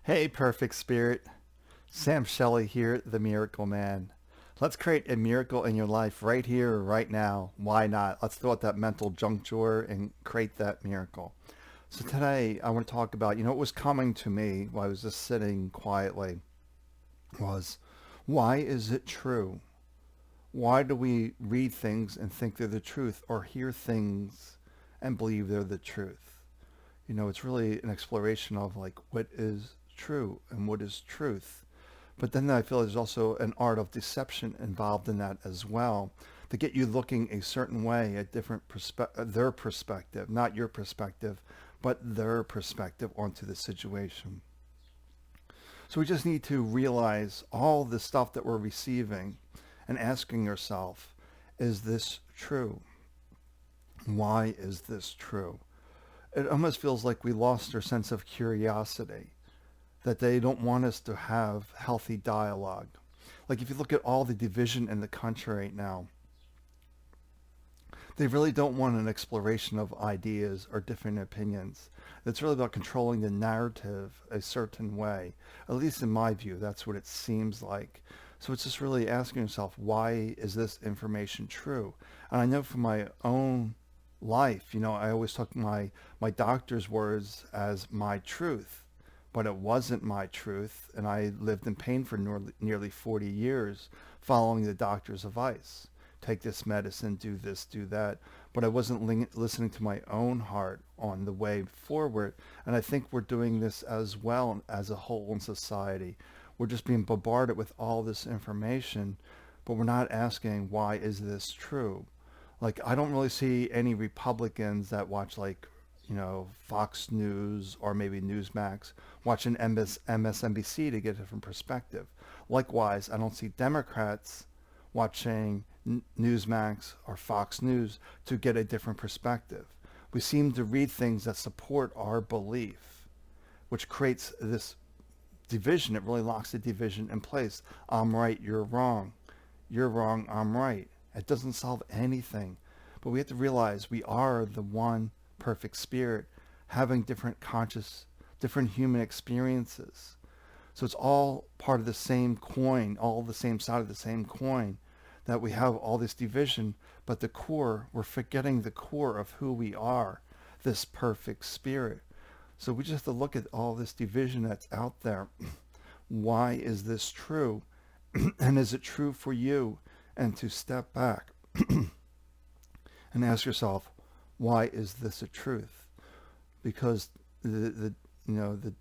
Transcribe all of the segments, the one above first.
Hey, perfect spirit. Sam Shelley here, the Miracle Man. Let's create a miracle in your life right here, right now. Why not? Let's throw out that mental junk drawer and create that miracle. So today I want to talk about, what was coming to me while I was just sitting quietly was, why is it true? Why do we read things and think they're the truth or hear things and believe they're the truth? It's really an exploration of like what is true and what is truth. But then I feel there's also an art of deception involved in that as well to get you looking a certain way, a different their perspective, not your perspective, but their perspective onto the situation. So we just need to realize all the stuff that we're receiving and asking ourselves, is this true? Why is this true? It almost feels like we lost our sense of curiosity, that they don't want us to have healthy dialogue. Like if you look at all the division in the country right now, they really don't want an exploration of ideas or different opinions. It's really about controlling the narrative a certain way. At least in my view, that's what it seems like. So it's just really asking yourself, why is this information true? And I know from my own life, I always took my doctor's words as my truth, but it wasn't my truth. And I lived in pain for nearly 40 years following the doctor's advice. Take this medicine, do this, do that. But I wasn't listening to my own heart on the way forward. And I think we're doing this as well as a whole in society. We're just being bombarded with all this information, but we're not asking, why is this true? Like, I don't really see any Republicans that watch, like, Fox News or maybe Newsmax, watching MSNBC to get a different perspective. Likewise, I don't see Democrats watching Newsmax or Fox News to get a different perspective. We seem to read things that support our belief, which creates this division. It really locks the division in place. I'm right, you're wrong. You're wrong, I'm right. It doesn't solve anything. But we have to realize we are the one perfect spirit having different human experiences. So it's all part of the same coin, all the same side of the same coin, that we have all this division, but the core, we're forgetting the core of who we are, this perfect spirit. So we just have to look at all this division that's out there. Why is this true? And is it true for you? And to step back and ask yourself, why is this a truth? Because the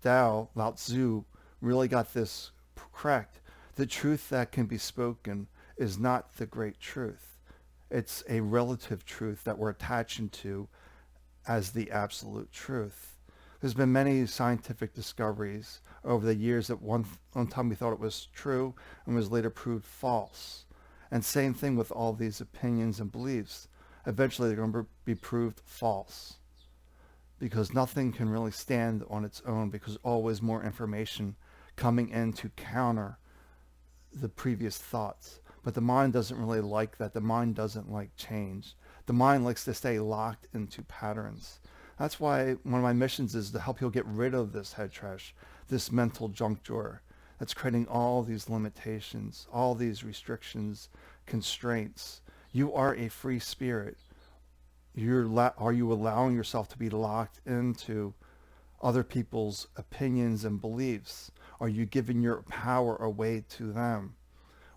Tao, Lao Tzu, really got this correct. The truth that can be spoken is not the great truth. It's a relative truth that we're attaching to as the absolute truth. There's been many scientific discoveries over the years that one time we thought it was true and was later proved false. And same thing with all these opinions and beliefs. Eventually they're going to be proved false because nothing can really stand on its own, because always more information coming in to counter the previous thoughts. But the mind doesn't really like that. The mind doesn't like change. The mind likes to stay locked into patterns. That's why one of my missions is to help people get rid of this head trash, this mental junk drawer that's creating all these limitations, all these restrictions, constraints. You are a free spirit. Are you allowing yourself to be locked into other people's opinions and beliefs? Are you giving your power away to them?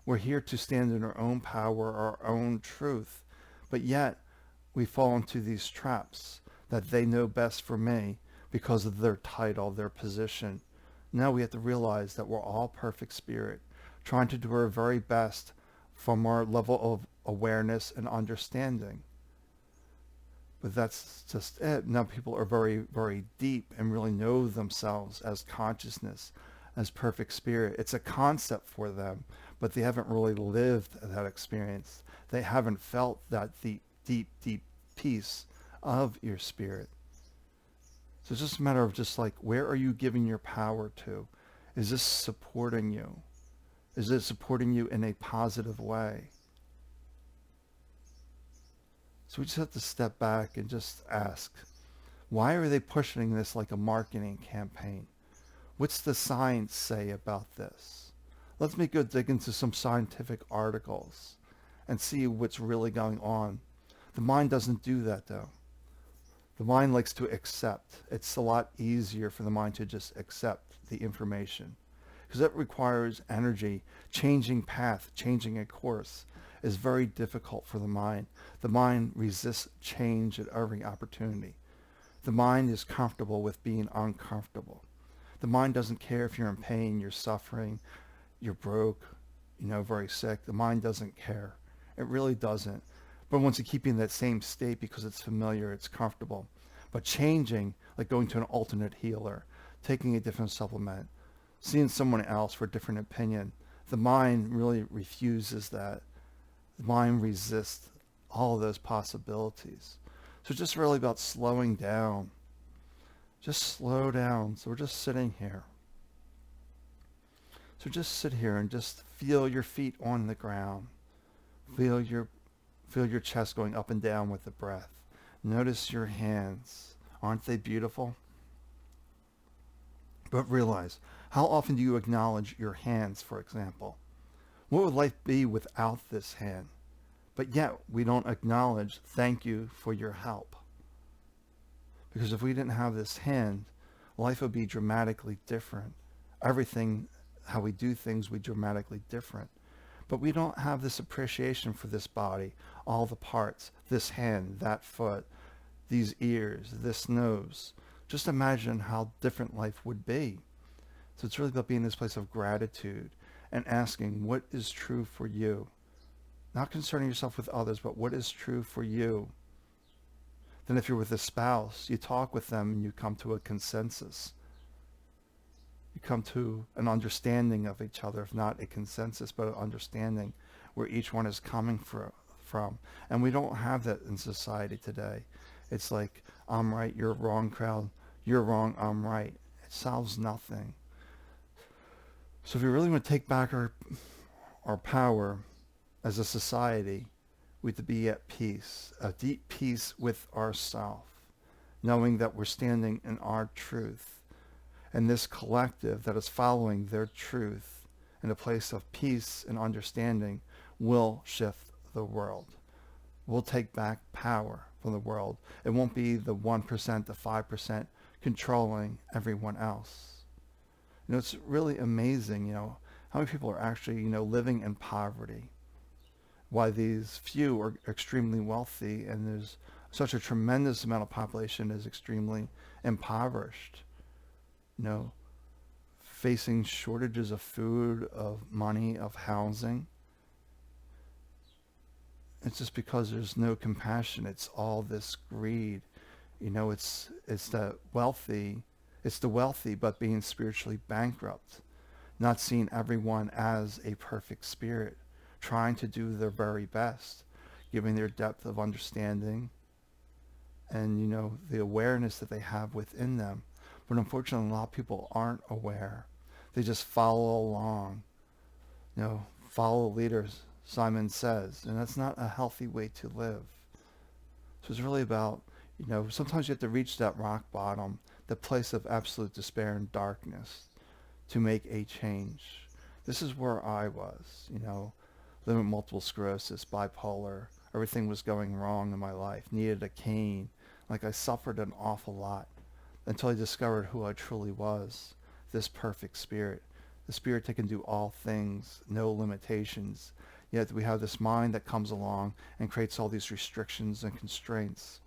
We're here to stand in our own power, our own truth, but yet we fall into these traps that they know best for me because of their title, their position. Now we have to realize that we're all perfect spirit, trying to do our very best from our level of awareness and understanding. But that's just it. Now people are very, very deep and really know themselves as consciousness, as perfect spirit. It's a concept for them, but they haven't really lived that experience. They haven't felt that deep, deep, deep peace of your spirit. So it's just a matter of just like, where are you giving your power to? Is this supporting you? Is it supporting you in a positive way? So we just have to step back and just ask, why are they pushing this like a marketing campaign? What's the science say about this? Let me go dig into some scientific articles and see what's really going on. The mind doesn't do that though. The mind likes to accept. It's a lot easier for the mind to just accept the information because it requires energy. Changing path, changing a course is very difficult for the mind. The mind resists change at every opportunity. The mind is comfortable with being uncomfortable. The mind doesn't care if you're in pain, you're suffering, you're broke, very sick. The mind doesn't care. It really doesn't. But it wants to keep you in that same state because it's familiar, it's comfortable. But changing, like going to an alternate healer, taking a different supplement, seeing someone else for a different opinion, the mind really refuses that. The mind resists all of those possibilities. So it's just really about slowing down. Just slow down. So we're just sitting here. So just sit here and just feel your feet on the ground. Feel your chest going up and down with the breath. Notice your hands. Aren't they beautiful? But realize, how often do you acknowledge your hands, for example? What would life be without this hand? But yet, we don't acknowledge, thank you for your help. Because if we didn't have this hand, life would be dramatically different. Everything, how we do things, would be dramatically different. But we don't have this appreciation for this body, all the parts, this hand, that foot, these ears, this nose. Just imagine how different life would be. So it's really about being in this place of gratitude and asking what is true for you. Not concerning yourself with others, but what is true for you. Then if you're with a spouse, you talk with them and you come to a consensus. You come to an understanding of each other, if not a consensus, but an understanding where each one is coming from. And we don't have that in society today. It's like, I'm right, you're wrong, crowd. You're wrong, I'm right. It solves nothing. So if we really want to take back our power as a society, we have to be at peace, a deep peace with ourselves, knowing that we're standing in our truth. And this collective that is following their truth in a place of peace and understanding will shift the world. We'll take back power from the world. It won't be the 1%, the 5% controlling everyone else. It's really amazing, how many people are actually, living in poverty. Why these few are extremely wealthy and there's such a tremendous amount of population is extremely impoverished. Facing shortages of food, of money, of housing. It's just because there's no compassion. It's all this greed. It's the wealthy but being spiritually bankrupt, not seeing everyone as a perfect spirit, trying to do their very best, giving their depth of understanding and, the awareness that they have within them. But unfortunately, a lot of people aren't aware. They just follow along, follow leaders, Simon says, and that's not a healthy way to live. So it's really about, sometimes you have to reach that rock bottom, the place of absolute despair and darkness to make a change. This is where I was, living with multiple sclerosis, bipolar, everything was going wrong in my life, needed a cane, like I suffered an awful lot until I discovered who I truly was, this perfect spirit, the spirit that can do all things, no limitations. Yet we have this mind that comes along and creates all these restrictions and constraints.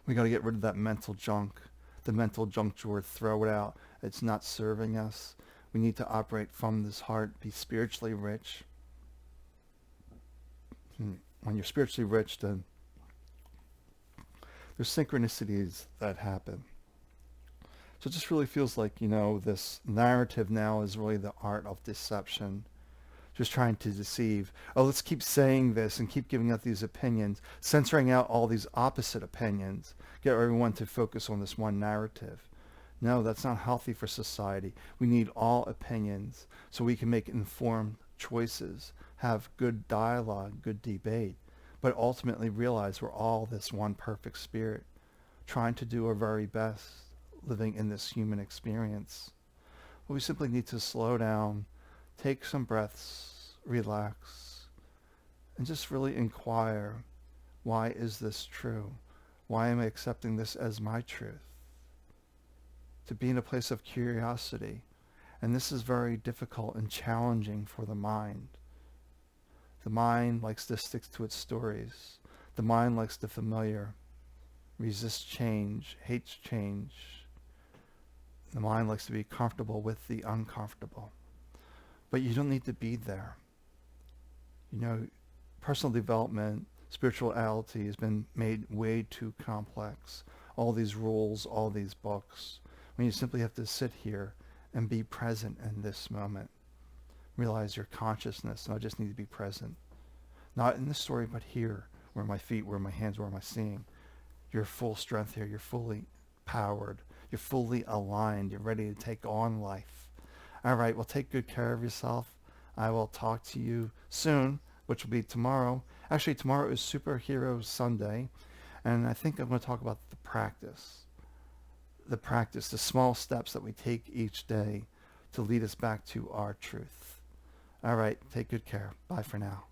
We got to get rid of that mental junk, the mental junk drawer, throw it out. It's not serving us. We need to operate from this heart, be spiritually rich. When you're spiritually rich, then there's synchronicities that happen. So it just really feels like, this narrative now is really the art of deception. Just trying to deceive. Oh, let's keep saying this and keep giving out these opinions, censoring out all these opposite opinions, get everyone to focus on this one narrative. No, that's not healthy for society. We need all opinions so we can make informed choices, have good dialogue, good debate, but ultimately realize we're all this one perfect spirit, trying to do our very best, living in this human experience. We simply need to slow down, take some breaths, relax, and just really inquire, why is this true? Why am I accepting this as my truth? To be in a place of curiosity. And this is very difficult and challenging for the mind. The mind likes to stick to its stories. The mind likes the familiar, resists change, hates change. The mind likes to be comfortable with the uncomfortable. But you don't need to be there. You know, personal development, spirituality has been made way too complex. All these rules, all these books. When you simply have to sit here and be present in this moment. Realize your consciousness, and I just need to be present. Not in the story, but here. Where are my feet? Where are my hands? Where am I seeing? You're full strength here. You're fully powered. You're fully aligned. You're ready to take on life. All right, well, take good care of yourself. I will talk to you soon, which will be tomorrow. Actually, tomorrow is Superhero Sunday, and I think I'm going to talk about the practice. The small steps that we take each day to lead us back to our truth. All right, take good care. Bye for now.